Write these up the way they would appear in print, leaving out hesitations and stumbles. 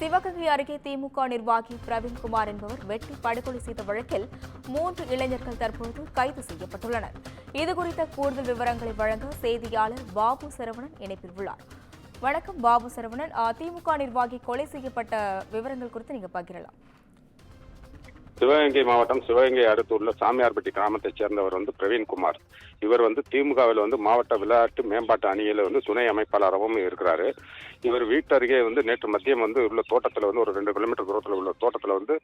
சிவகங்கை அருகே திமுக நிர்வாகி பிரவீன்குமார் என்பவர் வெட்டி படுகொலை செய்த வழக்கில் 3 இளைஞர்கள் தற்போது கைது செய்யப்பட்டுள்ளனர். இதுகுறித்த கூடுதல் விவரங்களை வழங்க செய்தியாளர் பாபு சரவணன் இணைப்பில் உள்ளார். வணக்கம் பாபு சரவணன். திமுக நிர்வாகி கொலை செய்யப்பட்ட விவரங்கள் குறித்து நீங்க பகிரலாம். சிவகங்கை மாவட்டம் சிவகங்கை அடுத்துள்ள சாமியார்பட்டி கிராமத்தைச் சேர்ந்தவர் பிரவீன்குமார். இவர் திமுகவில் மாவட்ட விளையாட்டு மேம்பாட்டு அணியில் துணை அமைப்பாளராகவும் இருக்கிறாரு. இவர் வீட்டு அருகே நேற்று மதியம் உள்ள தோட்டத்தில் ஒரு 2 கிலோமீட்டர் தூரத்தில் உள்ள தோட்டத்தில்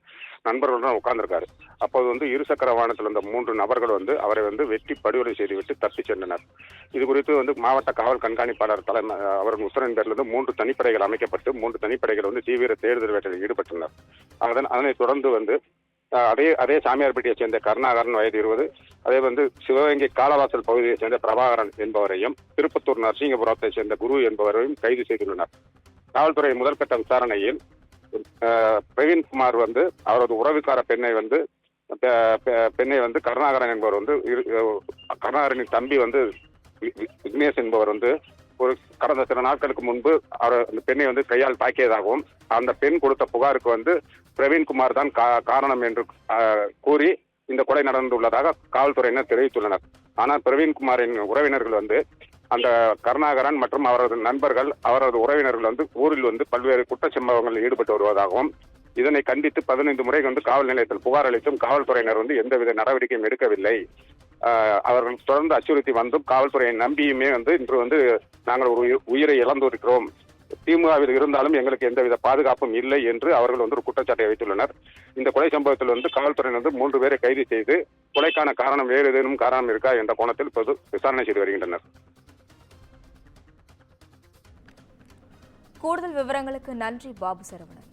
நண்பர்களுடன் உட்கார்ந்திருக்காரு. அப்போது இருசக்கர வாகனத்தில் இருந்த 3 நபர்கள் அவரை வெட்டி படுகொலை செய்துவிட்டு தப்பி சென்றனர். இது குறித்து மாவட்ட காவல் கண்காணிப்பாளர் தலைமை அவர்கள் உத்தரவின் பேரில் 3 தனிப்படைகள் அமைக்கப்பட்டு 3 தனிப்படைகள் தீவிர தேடுதல் வேட்டையில் ஈடுபட்டுள்ளனர். அதனைத் தொடர்ந்து அதே சாமியார்பட்டியைச் சேர்ந்த கருணாகரன் வயது 20, அதே சிவகங்கை காலவாசல் பகுதியைச் சேர்ந்த பிரபாகரன் என்பவரையும், திருப்பத்தூர் நரசிங்கபுரத்தைச் சேர்ந்த குரு என்பவரையும் கைது செய்துள்ளனர். காவல்துறை முதல்கட்ட விசாரணையில் பிரவீன்குமார் அவரது உறவுக்கார பெண்ணை கருணாகரன் என்பவர் கருணாகரனின் தம்பி விக்னேஷ் என்பவர் ஒரு கடந்த சில நாட்களுக்கு முன்பு அந்த பெண்ணை கையால் தாக்கியதாகவும், அந்த பெண் கொடுத்த புகாருக்கு பிரவீன்குமார் தான் காரணம் என்று கூறி இந்த கொலை நடந்துள்ளதாக காவல்துறையினர் தெரிவித்துள்ளனர். ஆனால் பிரவீன்குமாரின் உறவினர்கள் அந்த கருணாகரன் மற்றும் அவரது நண்பர்கள், அவரது உறவினர்கள் ஊரில் பல்வேறு குற்ற சம்பவங்களில் ஈடுபட்டு வருவதாகவும், இதனை கண்டித்து 15 முறை காவல் நிலையத்தில் புகார் அளித்தும் காவல்துறையினர் எந்தவித நடவடிக்கையும் எடுக்கவில்லை. அவர்கள் தொடர்ந்து அச்சுறுத்தி வந்தும் காவல்துறையை நம்பியுமே இன்று நாங்கள் ஒரு உயிரை இழந்திருக்கிறோம், திமுகவில் இருந்தாலும் எங்களுக்கு எந்தவித பாதுகாப்பும் இல்லை என்று அவர்கள் ஒரு குற்றச்சாட்டை வைத்துள்ளனர். இந்த கொலை சம்பவத்தில் காவல்துறையினர் 3 பேரை கைது செய்து கொலைக்கான காரணம் வேறு ஏதேனும் காரணம் இருக்கா என்ற கோணத்தில் இப்போது விசாரணை செய்து வருகின்றனர். கூடுதல் விவரங்களுக்கு நன்றி பாபு சரவணன்.